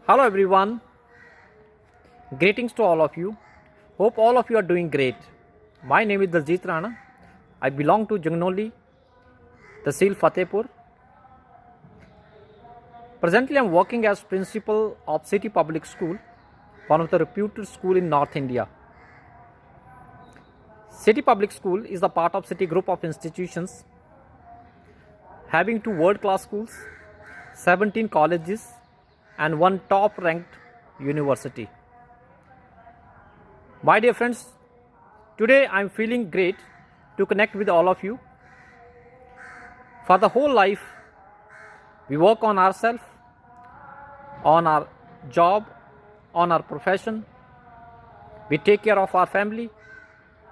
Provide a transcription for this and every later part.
Hello everyone, greetings to all of you. Hope all of you are doing great. My name is Daljit Rana. I belong to Jangnoli, Tehsil Fatehpur. Presently I am working as principal of City Public School, one of the reputed school in North India. City Public School is a part of City Group of institutions having two world-class schools, 17 colleges and one top-ranked university. My dear friends, today I am feeling great to connect with all of you. For the whole life, we work on ourselves, on our job, on our profession. We take care of our family.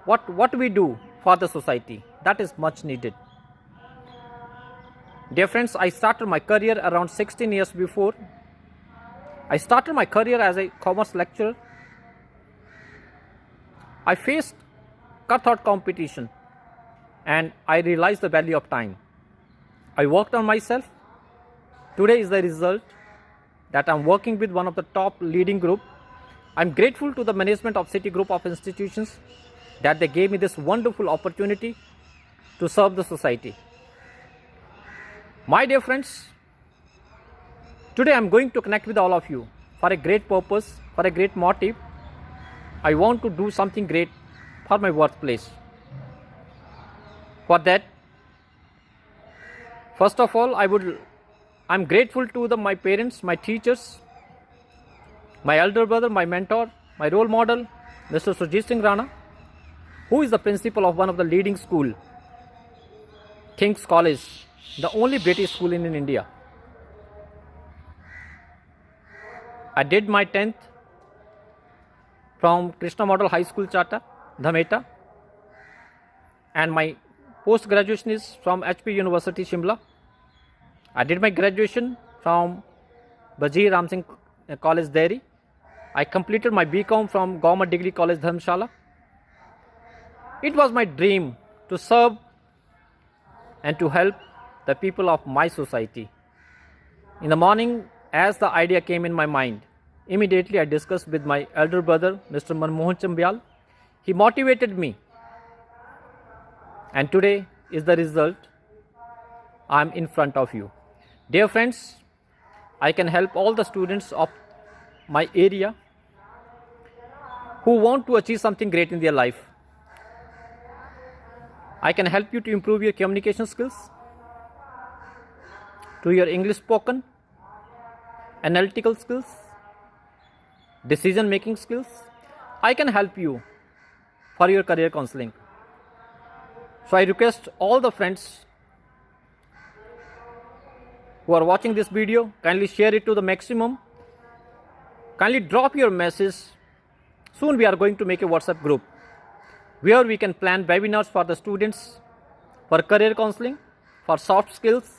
What we do for the society, that is much needed. Dear friends, I started my career around 16 years before. I started my career as a commerce lecturer. I faced cutthroat competition and I realized the value of time. I worked on myself. Today is the result that I'm working with one of the top leading group. I'm grateful to the management of City Group of institutions that they gave me this wonderful opportunity to serve the society. My dear friends, today I'm going to connect with all of you for a great purpose, for a great motive. I want to do something great for my workplace. For that, first of all, I'm grateful to my parents, my teachers, my elder brother, my mentor, my role model, Mr. Surjit Singh Rana, who is the principal of one of the leading school, King's College, the only British school in India. I did my 10th from Krishna Model High School, Chata, Dhameta, and my post graduation is from HP University, Shimla. I did my graduation from Bajir Ram Singh College, Dehri. I completed my BCom from Government Degree College, Dharamshala. It was my dream to serve and to help the people of my society. In the morning, as the idea came in my mind, immediately I discussed with my elder brother, Mr. Manmohan Chambyal. He motivated me. And today is the result. I am in front of you. Dear friends, I can help all the students of my area who want to achieve something great in their life. I can help you to improve your communication skills, to your English spoken, analytical skills, decision making skills. I can help you for your career counseling. So I request all the friends who are watching this video, kindly share it to the maximum. Kindly drop your message. Soon we are going to make a WhatsApp group where we can plan webinars for the students, for career counseling, for soft skills.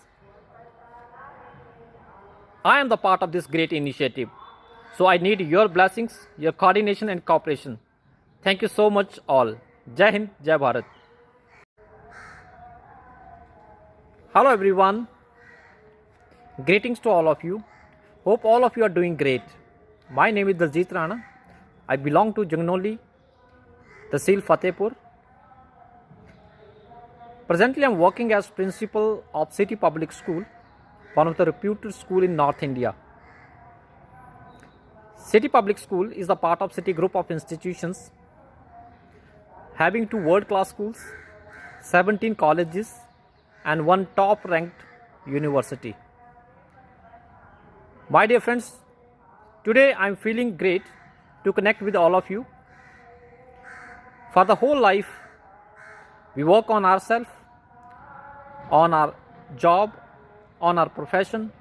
I am the part of this great initiative. So I need your blessings, your coordination and cooperation. Thank you so much all. Jai Hind, Jai Bharat. Hello everyone. Greetings to all of you. Hope all of you are doing great. My name is Daljit Rana. I belong to Jangnoli, Tehsil Fatehpur. Presently I am working as principal of City Public School, one of the reputed school in North India. City Public School is a part of City Group of institutions having two world-class schools, 17 colleges and one top-ranked university. My dear friends, today I am feeling great to connect with all of you. For the whole life, we work on ourselves, on our job, on our profession.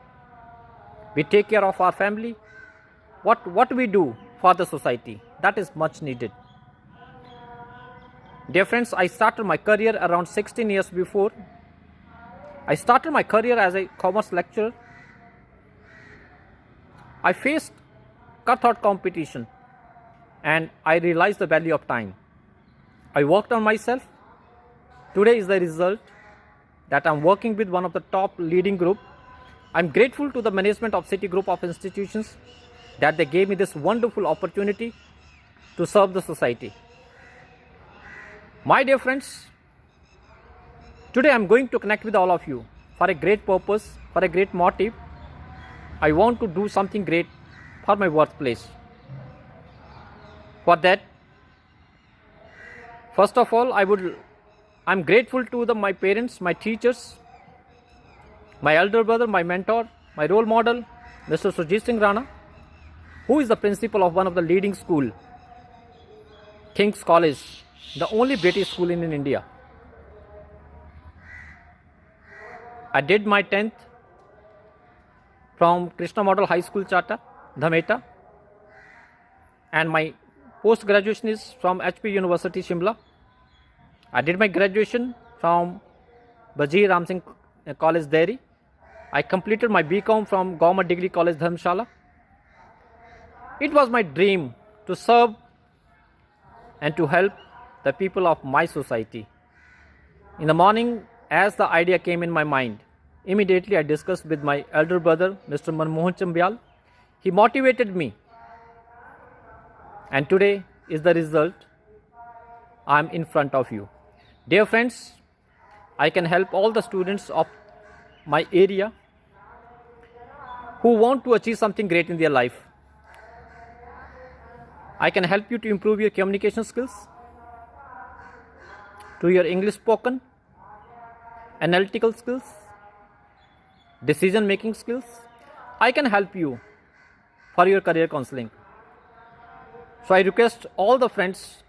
We take care of our family. What we do for the society, that is much needed. Dear friends, I started my career around 16 years before. I started my career as a commerce lecturer. I faced cutthroat competition and I realized the value of time. I worked on myself. Today is the result that I'm working with one of the top leading group. I'm grateful to the management of City Group of institutions that they gave me this wonderful opportunity to serve the society. My dear friends, today I am going to connect with all of you for a great purpose, for a great motive. I want to do something great for my workplace. For that, first of all, I'm grateful to my parents, my teachers, my elder brother, my mentor, my role model, Mr. Sujit Singh Rana, who is the principal of one of the leading school, King's College, the only British school in India. I did my 10th from Krishna Model High School, Chata, Dhameta, and my post-graduation is from HP University, Shimla. I did my graduation from Bajir Ram Singh College, Dehri. I completed my BCom from Government Degree College, Dharamshala. It was my dream to serve and to help the people of my society. In the morning, as the idea came in my mind, immediately I discussed with my elder brother, Mr. Manmohan Chambyal. He motivated me, and today is the result. I am in front of you. Dear friends, I can help all the students of my area who want to achieve something great in their life. I can help you to improve your communication skills, to your English spoken, analytical skills, decision making skills. I can help you for your career counseling. So I request all the friends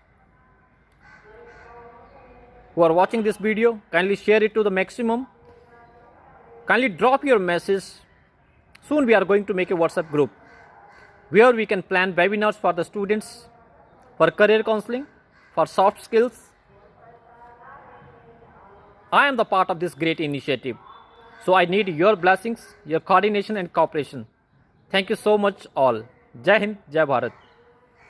who are watching this video, kindly share it to the maximum. Kindly drop your message. Soon we are going to make a WhatsApp group where we can plan webinars for the students, for career counseling, for soft skills. I am the part of this great initiative. So I need your blessings, your coordination and cooperation. Thank you so much all. Jai Hind, Jai Bharat.